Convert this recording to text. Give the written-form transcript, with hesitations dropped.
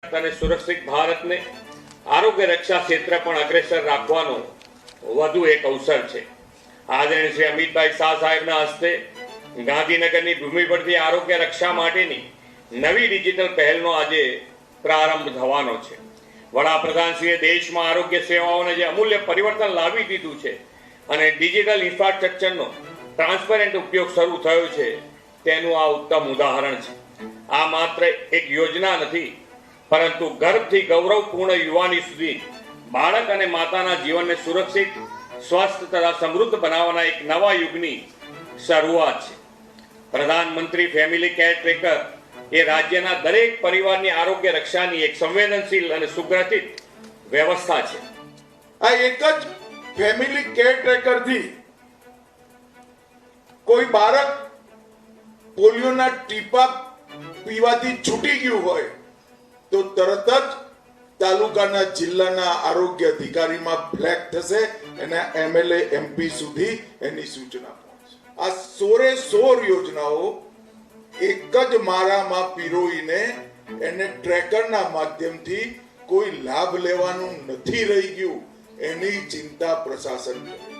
અને સુરક્ષિત ભારતને આરોગ્ય રક્ષા ક્ષેત્ર પણ અગ્રેસર રાખવાનો વધુ એક અવસર છે। આદરણીય શ્રી અમિતભાઈ શાહ સાહેબના હસ્તે ગાંધીનગરની ભૂમિ પરથી આરોગ્ય રક્ષા માટેની નવી ડિજિટલ પહેલનો આજે પ્રારંભ થવાનો છે। વડાપ્રધાનશ્રીએ દેશમાં આરોગ્ય સેવાઓને જે અમૂલ્ય પરિવર્તન લાવી દીધું છે અને ડિજિટલ ઇન્ફ્રાસ્ટ્રક્ચરનો ટ્રાન્સપરન્ટ ઉપયોગ શરૂ થયો છે તેનું આ ઉત્તમ ઉદાહરણ છે। આ માત્ર એક યોજના નથી, પરંતુ ગર્ભથી ગૌરવપૂર્ણ યુવાની સુધી બાળક અને માતાના જીવનને સુરક્ષિત, સ્વસ્થ તથા સમૃદ્ધ બનાવવાના એક નવા યુગની શરૂઆત છે। પ્રધાનમંત્રી ફેમિલી કેર ટ્રેકર એ રાજ્યના દરેક પરિવારની આરોગ્ય રક્ષાની એક સંવેદનશીલ અને સુગ્રથિત વ્યવસ્થા છે। આ એક જ ફેમિલી કેર ટ્રેકરથી કોઈ બાળક પોલિયોના ટીપા પીવાથી છૂટી ગયું હોય તો તરત જ તાલુકાના જિલ્લાના આરોગ્ય અધિકારીમાં ફ્લેગ થશે અને એમએલએ એમપી સુધી એની સૂચના પહોંચશે। આ 100 યોજનાઓ એક જ મારામાં પીરોઈને એને ટ્રેકરના માધ્યમથી કોઈ લાભ લેવાનું નથી રહી ગયું એની ચિંતા પ્રશાસન કરે।